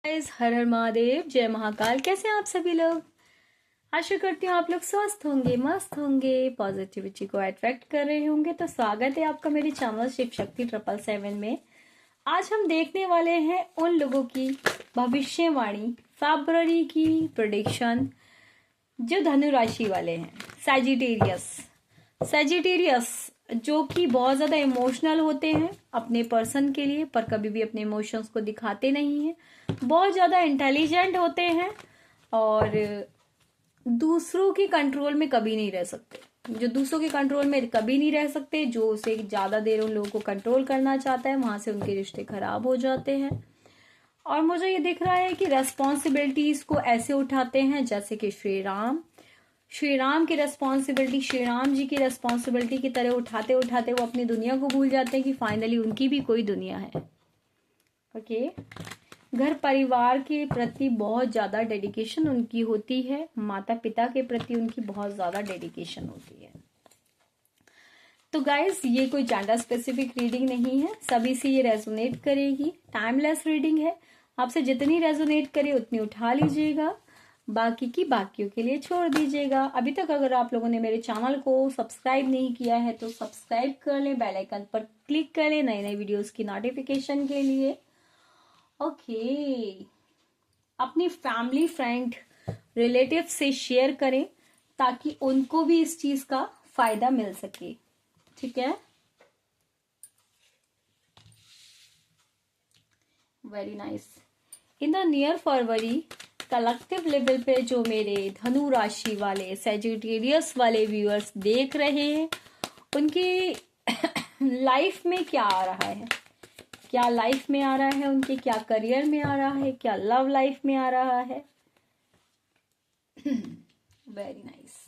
Guys, हर हर महादेव, जय महाकाल। कैसे हैं आप सभी लोग? आशा करती हूँ आप लोग स्वस्थ होंगे, मस्त होंगे, पॉजिटिविटी को अट्रैक्ट कर रहे होंगे। तो स्वागत है आपका मेरे चैनल शिव शक्ति 777 में। आज हम देखने वाले हैं उन लोगों की भविष्यवाणी, फरवरी की प्रेडिक्शन, जो धनु राशि वाले हैं। सैजिटेरियस जो कि बहुत ज्यादा इमोशनल होते हैं अपने पर्सन के लिए, पर कभी भी अपने इमोशंस को दिखाते नहीं हैं। बहुत ज्यादा इंटेलिजेंट होते हैं और दूसरों के कंट्रोल में कभी नहीं रह सकते। जो दूसरों के कंट्रोल में कभी नहीं रह सकते, जो उसे ज्यादा देर उन लोगों को कंट्रोल करना चाहता है, वहां से उनके रिश्ते खराब हो जाते हैं। और मुझे ये दिख रहा है कि रेस्पॉन्सिबिलिटीज को ऐसे उठाते हैं जैसे कि श्री राम की रेस्पॉन्सिबिलिटी, श्री राम जी की रेस्पॉन्सिबिलिटी की तरह उठाते उठाते वो अपनी दुनिया को भूल जाते हैं कि फाइनली उनकी भी कोई दुनिया है। ओके। घर परिवार के प्रति बहुत ज्यादा डेडिकेशन उनकी होती है, माता पिता के प्रति उनकी बहुत ज्यादा डेडिकेशन होती है। तो गाइस, ये कोई जेंडर स्पेसिफिक रीडिंग नहीं है, सभी से ये रेजोनेट करेगी। टाइमलेस रीडिंग है, आपसे जितनी रेजोनेट करे उतनी उठा लीजिएगा, बाकी की बाकियों के लिए छोड़ दीजिएगा। अभी तक अगर आप लोगों ने मेरे चैनल को सब्सक्राइब नहीं किया है तो सब्सक्राइब कर लें, बेल आइकन पर क्लिक कर लें नए नए वीडियोस की नोटिफिकेशन के लिए। ओके। अपनी फैमिली, फ्रेंड, रिलेटिव से शेयर करें ताकि उनको भी इस चीज का फायदा मिल सके। ठीक है, very nice. In the near February collective level पे जो मेरे धनु राशि वाले, सैजिटेरियस वाले व्यूअर्स देख रहे हैं, उनकी लाइफ में क्या आ रहा है, क्या लाइफ में आ रहा है उनके, क्या करियर में आ रहा है, क्या लव लाइफ में आ रहा है। Very nice.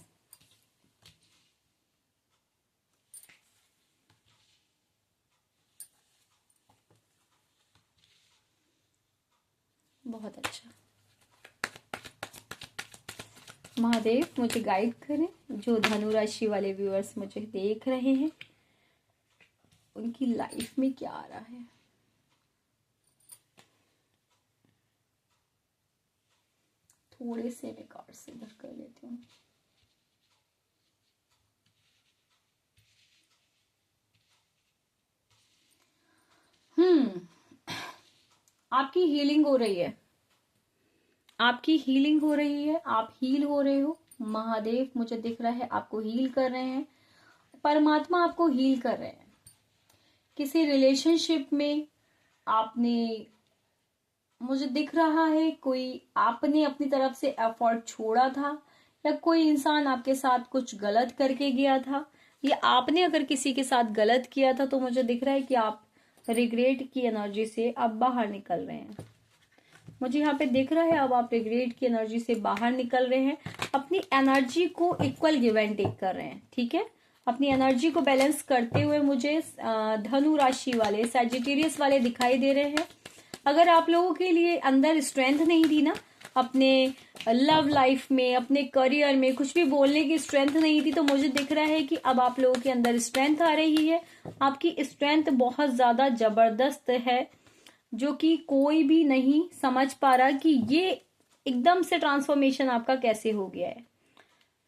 बहुत अच्छा। महादेव मुझे गाइड करें, जो धनु राशि वाले व्यूअर्स मुझे देख रहे हैं उनकी लाइफ में क्या आ रहा है। थोड़े से मैं कार्ड से इधर कर लेती हूँ। आपकी हीलिंग हो रही है, आपकी हीलिंग हो रही है, आप हील हो रहे हो। महादेव मुझे दिख रहा है आपको हील कर रहे हैं, परमात्मा आपको हील कर रहे हैं। किसी रिलेशनशिप में आपने, मुझे दिख रहा है कोई आपने अपनी तरफ से एफर्ट छोड़ा था, या कोई इंसान आपके साथ कुछ गलत करके गया था, या आपने अगर किसी के साथ गलत किया था तो मुझे दिख रहा है कि आप रिग्रेट की एनर्जी से अब बाहर निकल रहे हैं। मुझे यहाँ पे दिख रहा है अब आप रिग्रेट की एनर्जी से बाहर निकल रहे हैं, अपनी एनर्जी को इक्वल गिव एंड टेक कर रहे हैं। ठीक है, अपनी एनर्जी को बैलेंस करते हुए मुझे धनु राशि वाले, सैजिटेरियस वाले दिखाई दे रहे हैं। अगर आप लोगों के लिए अंदर स्ट्रेंथ नहीं थी ना, अपने लव लाइफ में, अपने करियर में कुछ भी बोलने की स्ट्रेंथ नहीं थी, तो मुझे दिख रहा है कि अब आप लोगों के अंदर स्ट्रेंथ आ रही है। आपकी स्ट्रेंथ बहुत ज्यादा जबरदस्त है, जो कि कोई भी नहीं समझ पा रहा कि ये एकदम से ट्रांसफॉर्मेशन आपका कैसे हो गया है।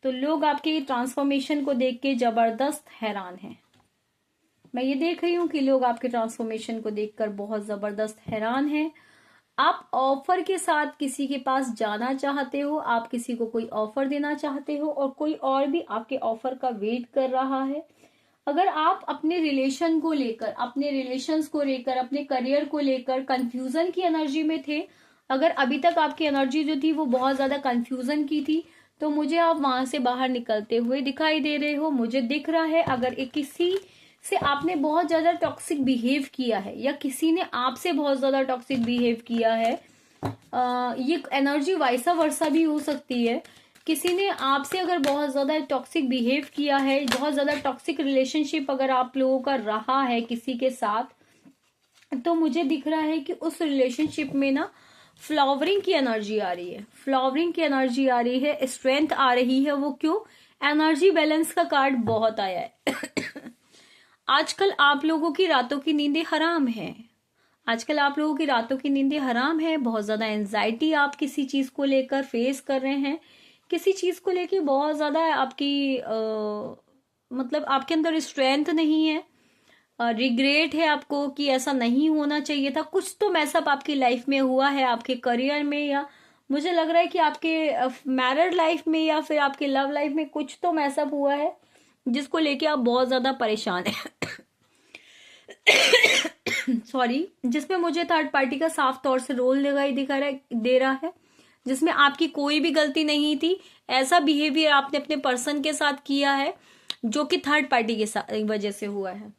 तो लोग आपके ट्रांसफॉर्मेशन को देख के जबरदस्त हैरान हैं। मैं ये देख रही हूं कि लोग आपके ट्रांसफॉर्मेशन को देखकर बहुत जबरदस्त हैरान हैं। आप ऑफर के साथ किसी के पास जाना चाहते हो, आप किसी को कोई ऑफर देना चाहते हो और कोई और भी आपके ऑफर का वेट कर रहा है। अगर आप अपने रिलेशन को लेकर, अपने रिलेशंस को लेकर, अपने करियर को लेकर कंफ्यूजन की एनर्जी में थे, अगर अभी तक आपकी एनर्जी जो थी वो बहुत ज्यादा कंफ्यूजन की थी, तो मुझे आप वहां से बाहर निकलते हुए दिखाई दे रहे हो। मुझे दिख रहा है अगर एक किसी से आपने बहुत ज्यादा टॉक्सिक बिहेव किया है, या किसी ने आपसे बहुत ज्यादा टॉक्सिक बिहेव किया है, ये एनर्जी वाइसा वर्सा भी हो सकती है। किसी ने आपसे अगर बहुत ज्यादा टॉक्सिक बिहेव किया है, बहुत ज्यादा टॉक्सिक रिलेशनशिप अगर आप लोगों का रहा है किसी के साथ, तो मुझे दिख रहा है कि उस रिलेशनशिप में ना फ्लावरिंग की एनर्जी आ रही है, फ्लावरिंग की एनर्जी आ रही है, स्ट्रेंथ आ रही है। वो क्यों? एनर्जी बैलेंस का कार्ड बहुत आया है। आजकल आप लोगों की रातों की नींदें हराम है, आजकल आप लोगों की रातों की नींदें हराम है, बहुत ज्यादा एंजाइटी आप किसी चीज को लेकर फेस कर रहे हैं, किसी चीज को लेकर बहुत ज्यादा आपकी मतलब आपके अंदर स्ट्रेंथ नहीं है, रिग्रेट है आपको कि ऐसा नहीं होना चाहिए था, कुछ तो मैसअप आपकी लाइफ में हुआ है, आपके करियर में, या मुझे लग रहा है कि आपके मैरिड लाइफ में या फिर आपके लव लाइफ में कुछ तो मैसअप हुआ है जिसको लेके आप बहुत ज्यादा परेशान हैं। सॉरी, जिसमें मुझे थर्ड पार्टी का साफ तौर से रोल दे रहा है, जिसमें आपकी कोई भी गलती नहीं थी। ऐसा बिहेवियर आपने अपने पर्सन के साथ किया है जो कि थर्ड पार्टी के वजह से हुआ है।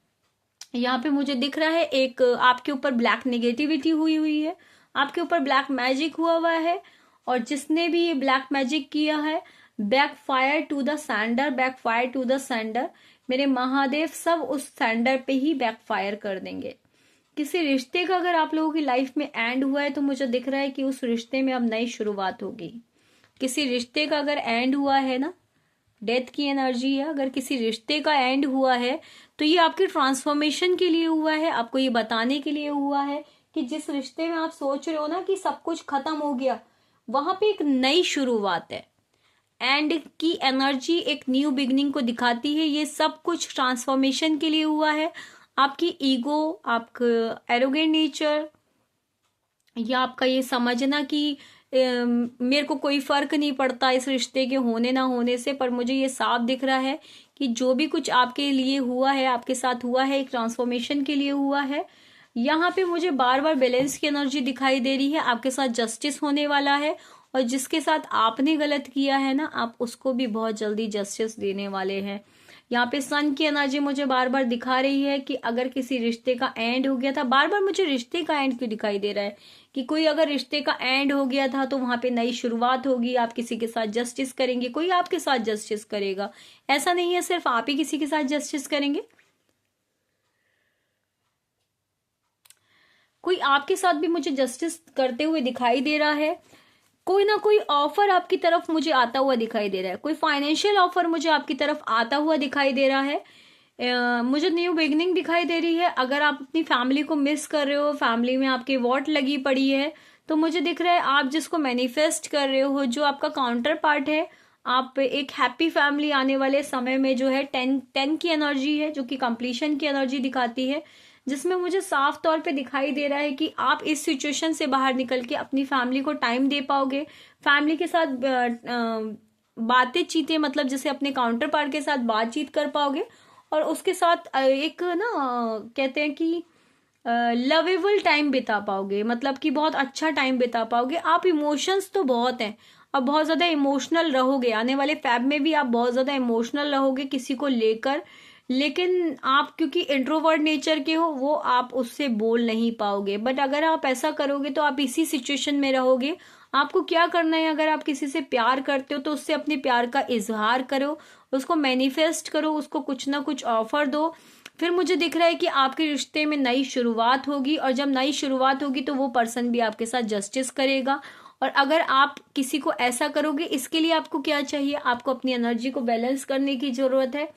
यहाँ पे मुझे दिख रहा है एक आपके ऊपर ब्लैक नेगेटिविटी हुई है, आपके ऊपर ब्लैक मैजिक हुआ है, और जिसने भी ये ब्लैक मैजिक किया है, backfire to the sender, backfire to the sender. मेरे महादेव सब उस सेंडर पे ही बैकफायर कर देंगे। किसी रिश्ते का अगर आप लोगों की लाइफ में एंड हुआ है तो मुझे दिख रहा है कि उस रिश्ते में अब नई शुरुआत होगी। किसी रिश्ते का अगर एंड हुआ है ना, डेथ की एनर्जी है, अगर किसी रिश्ते का एंड हुआ है तो ये आपकी ट्रांसफॉर्मेशन के लिए हुआ है, आपको ये बताने के लिए हुआ है कि जिस रिश्ते में आप सोच रहे हो ना कि सब कुछ खत्म हो गया, वहां पे एक नई शुरुआत है। एंड की एनर्जी एक न्यू बिगनिंग को दिखाती है। ये सब कुछ ट्रांसफॉर्मेशन के लिए हुआ है। आपकी ईगो, आपका एरोगेंट नेचर, या आपका ये समझना कि मेरे को कोई फर्क नहीं पड़ता इस रिश्ते के होने ना होने से, पर मुझे ये साफ दिख रहा है कि जो भी कुछ आपके लिए हुआ है, आपके साथ हुआ है, एक ट्रांसफॉर्मेशन के लिए हुआ है। यहाँ पे मुझे बार बार बैलेंस की एनर्जी दिखाई दे रही है। आपके साथ जस्टिस होने वाला है, और जिसके साथ आपने गलत किया है ना, आप उसको भी बहुत जल्दी जस्टिस देने वाले हैं। यहाँ पे सन की एनर्जी मुझे बार बार दिखा रही है कि अगर किसी रिश्ते का एंड हो गया था, बार बार मुझे रिश्ते का एंड क्यों दिखाई दे रहा है कि कोई अगर रिश्ते का एंड हो गया था तो वहां पे नई शुरुआत होगी, आप किसी के साथ जस्टिस करेंगे, कोई आपके साथ जस्टिस करेगा। ऐसा नहीं है सिर्फ आप ही किसी के साथ जस्टिस करेंगे, कोई आपके साथ भी मुझे जस्टिस करते हुए दिखाई दे रहा है। कोई ना कोई ऑफर आपकी तरफ मुझे आता हुआ दिखाई दे रहा है, कोई फाइनेंशियल ऑफर मुझे आपकी तरफ आता हुआ दिखाई दे रहा है। मुझे न्यू बिगनिंग दिखाई दे रही है। अगर आप अपनी फैमिली को मिस कर रहे हो, फैमिली में आपके वॉट लगी पड़ी है, तो मुझे दिख रहा है आप जिसको मैनिफेस्ट कर रहे हो, जो आपका काउंटर पार्ट है, आप एक हैप्पी फैमिली आने वाले समय में जो है 10 की एनर्जी है, जो कि कंप्लीशन की एनर्जी दिखाती है, जिसमें मुझे साफ तौर पे दिखाई दे रहा है कि आप इस सिचुएशन से बाहर निकल के अपनी फैमिली को टाइम दे पाओगे, फैमिली के साथ बातें चीतें, मतलब जैसे अपने काउंटर पार्ट के साथ बातचीत कर पाओगे, और उसके साथ एक ना कहते हैं कि लवेबल टाइम बिता पाओगे, मतलब कि बहुत अच्छा टाइम बिता पाओगे। आप इमोशंस तो बहुत हैं, अब बहुत ज्यादा इमोशनल रहोगे, आने वाले फैब में भी आप बहुत ज्यादा इमोशनल रहोगे किसी को लेकर, लेकिन आप क्योंकि इंट्रोवर्ट नेचर के हो, वो आप उससे बोल नहीं पाओगे। बट अगर आप ऐसा करोगे तो आप इसी सिचुएशन में रहोगे। आपको क्या करना है, अगर आप किसी से प्यार करते हो तो उससे अपने प्यार का इजहार करो, उसको मैनिफेस्ट करो, उसको कुछ ना कुछ ऑफर दो। फिर मुझे दिख रहा है कि आपके रिश्ते में नई शुरुआत होगी, और जब नई शुरुआत होगी तो वो पर्सन भी आपके साथ जस्टिस करेगा। और अगर आप किसी को ऐसा करोगे, इसके लिए आपको क्या चाहिए, आपको अपनी एनर्जी को बैलेंस करने की जरूरत है।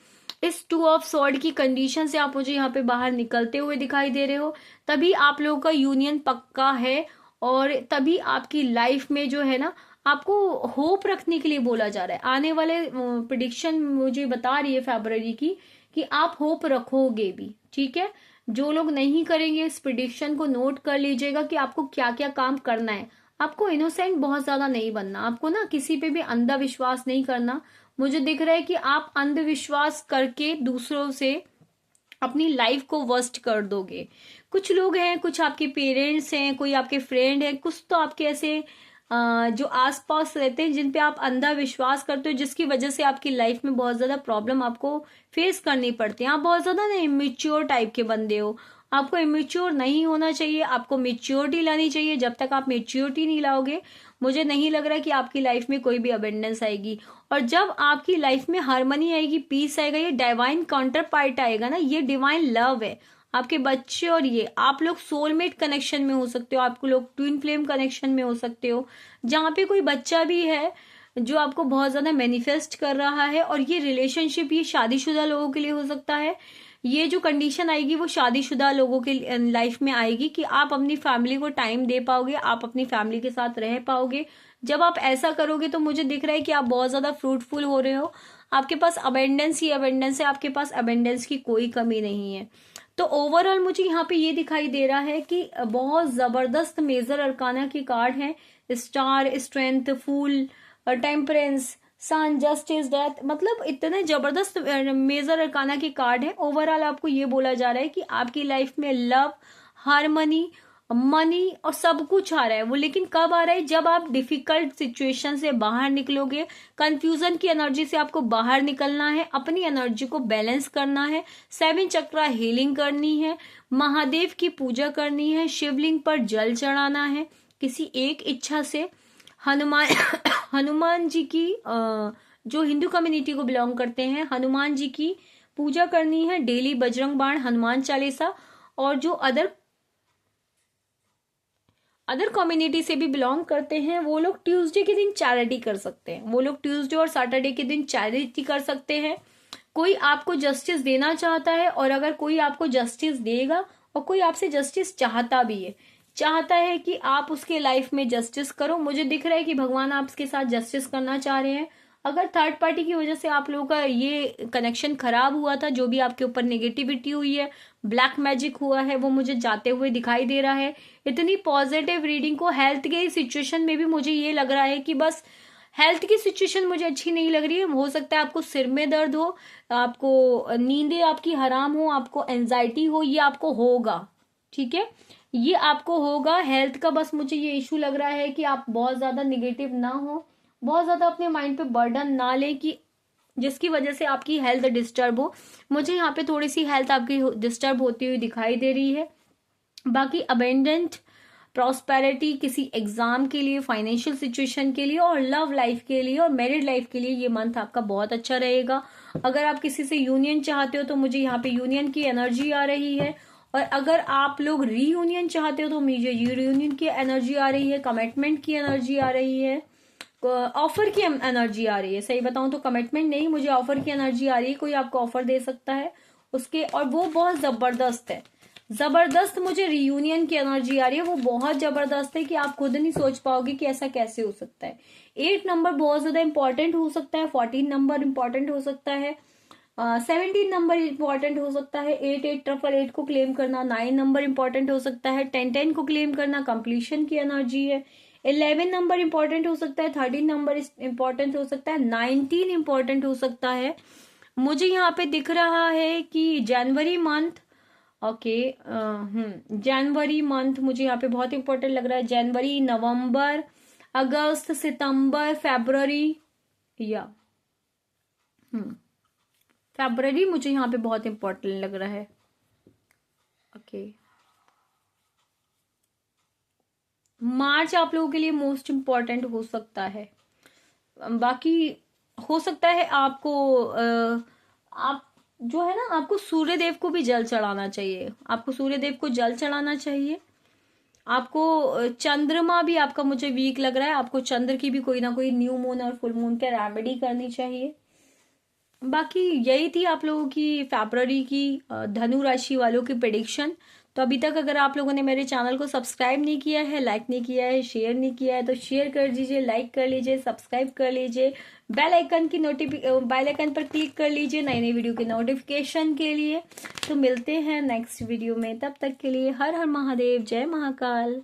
इस 2 ऑफ स्वॉर्ड की कंडीशन से आप मुझे यहाँ पे बाहर निकलते हुए दिखाई दे रहे हो, तभी आप लोगों का यूनियन पक्का है, और तभी आपकी लाइफ में जो है ना, आपको होप रखने के लिए बोला जा रहा है। आने वाले प्रिडिक्शन मुझे बता रही है फरवरी की कि आप होप रखोगे भी, ठीक है। जो लोग नहीं करेंगे, इस प्रिडिक्शन को नोट कर लीजिएगा कि आपको क्या क्या काम करना है। आपको इनोसेंट बहुत ज्यादा नहीं बनना, आपको ना किसी पे भी अंधा विश्वास नहीं करना। मुझे दिख रहा है कि आप अंधविश्वास करके दूसरों से अपनी लाइफ को वर्स्ट कर दोगे। कुछ लोग हैं, कुछ आपके पेरेंट्स हैं, कोई आपके फ्रेंड है, कुछ तो आपके ऐसे जो आसपास रहते हैं जिन पे आप अंधा विश्वास करते हो, जिसकी वजह से आपकी लाइफ में बहुत ज्यादा प्रॉब्लम आपको फेस करनी पड़ती है। आप बहुत ज्यादा ना इमेच्योर टाइप के बंदे हो, आपको इमेच्योर नहीं होना चाहिए, आपको मेच्योरिटी लानी चाहिए। जब तक आप मेच्योरिटी नहीं लाओगे, मुझे नहीं लग रहा कि आपकी लाइफ में कोई भी अबेंडेंस आएगी। और जब आपकी लाइफ में हार्मनी आएगी, पीस आएगा, ये डिवाइन काउंटर पार्ट आएगा ना, ये डिवाइन लव है। आपके बच्चे और ये आप लोग सोलमेट कनेक्शन में हो सकते हो, आपको लोग ट्विन फ्लेम कनेक्शन में हो सकते हो, जहाँ पे कोई बच्चा भी है जो आपको बहुत ज्यादा मैनिफेस्ट कर रहा है। और ये रिलेशनशिप ये शादीशुदा लोगों के लिए हो सकता है, ये जो कंडीशन आएगी वो शादीशुदा लोगों के लाइफ में आएगी कि आप अपनी फैमिली को टाइम दे पाओगे, आप अपनी फैमिली के साथ रह पाओगे। जब आप ऐसा करोगे तो मुझे दिख रहा है कि आप बहुत ज्यादा फ्रूटफुल हो रहे हो, आपके पास अबेंडेंस ही अबेंडेंस है, आपके पास अबेंडेंस की कोई कमी नहीं है। तो ओवरऑल मुझे यहाँ पे ये दिखाई दे रहा है कि बहुत जबरदस्त मेजर अरकाना की कार्ड है। स्टार, स्ट्रेंथ, फूल, टेम्परेंस, सन, जस्टिस, डेथ, मतलब इतने जबरदस्त मेजर अरकाना की कार्ड है। ओवरऑल आपको ये बोला जा रहा है कि आपकी लाइफ में लव, हार्मनी, मनी और सब कुछ आ रहा है वो, लेकिन कब आ रहा है? जब आप डिफिकल्ट सिचुएशन से बाहर निकलोगे, कंफ्यूजन की एनर्जी से आपको बाहर निकलना है, अपनी एनर्जी को बैलेंस करना है, 7 चक्रा हीलिंग करनी है, महादेव की पूजा करनी है, शिवलिंग पर जल चढ़ाना है, किसी एक इच्छा से हनुमान हनुमान जी की जो हिंदू कम्युनिटी को बिलोंग करते हैं, हनुमान जी की पूजा करनी है, डेली बजरंग बाण, हनुमान चालीसा। और जो अदर कम्युनिटी से भी बिलोंग करते हैं वो लोग ट्यूसडे के दिन चैरिटी कर सकते हैं, वो लोग ट्यूसडे और सैटरडे के दिन चैरिटी कर सकते हैं। कोई आपको जस्टिस देना चाहता है, और अगर कोई आपको जस्टिस देगा और कोई आपसे जस्टिस चाहता भी है, चाहता है कि आप उसके लाइफ में जस्टिस करो, मुझे दिख रहा है कि भगवान आपके साथ जस्टिस करना चाह रहे हैं। अगर थर्ड पार्टी की वजह से आप लोगों का ये कनेक्शन खराब हुआ था, जो भी आपके ऊपर नेगेटिविटी हुई है, ब्लैक मैजिक हुआ है, वो मुझे जाते हुए दिखाई दे रहा है। इतनी पॉजिटिव रीडिंग को हेल्थ के सिचुएशन में भी मुझे ये लग रहा है कि बस हेल्थ की सिचुएशन मुझे अच्छी नहीं लग रही है। हो सकता है आपको सिर में दर्द हो, आपको नींदें आपकी हराम हो, आपको एंजाइटी हो, ये आपको होगा, ठीक है, ये आपको होगा। हेल्थ का बस मुझे ये इशू लग रहा है कि आप बहुत ज्यादा निगेटिव ना हो, बहुत ज्यादा अपने माइंड पे बर्डन ना ले कि जिसकी वजह से आपकी हेल्थ डिस्टर्ब हो। मुझे यहाँ पे थोड़ी सी हेल्थ आपकी डिस्टर्ब होती हुई दिखाई दे रही है। बाकी अबेंडेंट, प्रॉस्पेरिटी, किसी एग्जाम के लिए, फाइनेंशियल सिचुएशन के लिए, और लव लाइफ के लिए और मैरिड लाइफ के लिए ये मंथ आपका बहुत अच्छा रहेगा। अगर आप किसी से यूनियन चाहते हो तो मुझे यहाँ पे यूनियन की एनर्जी आ रही है, और अगर आप लोग रीयूनियन चाहते हो तो मुझे रीयूनियन की एनर्जी आ रही है, कमिटमेंट की एनर्जी आ रही है, ऑफर की एनर्जी आ रही है। सही बताऊं तो कमिटमेंट नहीं, मुझे ऑफर की एनर्जी आ रही है, कोई आपको ऑफर दे सकता है उसके, और वो बहुत जबरदस्त है। जबरदस्त मुझे रियूनियन की एनर्जी आ रही है, वो बहुत जबरदस्त है कि आप खुद नहीं सोच पाओगे कि ऐसा कैसे हो सकता है। 8 नंबर बहुत ज्यादा इंपॉर्टेंट हो सकता है, 14 नंबर इंपॉर्टेंट हो सकता है, 17 नंबर इंपॉर्टेंट हो सकता है, 8 को क्लेम करना, 9 नंबर इंपॉर्टेंट हो सकता है, 10 को क्लेम करना, कंप्लीशन की एनर्जी है, 11 नंबर इंपॉर्टेंट हो सकता है, 13 नंबर इंपॉर्टेंट हो सकता है, 19 इंपॉर्टेंट हो सकता है। मुझे यहाँ पे दिख रहा है कि जनवरी मंथ, ओके, जनवरी मंथ मुझे यहाँ पे बहुत इंपॉर्टेंट लग रहा है। जनवरी, नवंबर, अगस्त, सितंबर, फरवरी, या फरवरी मुझे यहाँ पे बहुत इंपॉर्टेंट लग रहा है। ओके, मार्च आप लोगों के लिए मोस्ट इम्पॉर्टेंट हो सकता है। बाकी हो सकता है आपको आप जो है ना, आपको सूर्य देव को भी जल चढ़ाना चाहिए, आपको सूर्य देव को जल चढ़ाना चाहिए। आपको चंद्रमा भी आपका मुझे वीक लग रहा है, आपको चंद्र की भी कोई ना कोई न्यू मून और फुल मून के रेमेडी करनी चाहिए। बाकी यही थी आप लोगों की फरवरी की धनु राशि वालों की प्रेडिक्शन। तो अभी तक अगर आप लोगों ने मेरे चैनल को सब्सक्राइब नहीं किया है, लाइक नहीं किया है, शेयर नहीं किया है, तो शेयर कर दीजिए, लाइक कर लीजिए, सब्सक्राइब कर लीजिए, बेल आइकन पर क्लिक कर लीजिए नई नई वीडियो के नोटिफिकेशन के लिए। तो मिलते हैं नेक्स्ट वीडियो में, तब तक के लिए हर हर महादेव, जय महाकाल।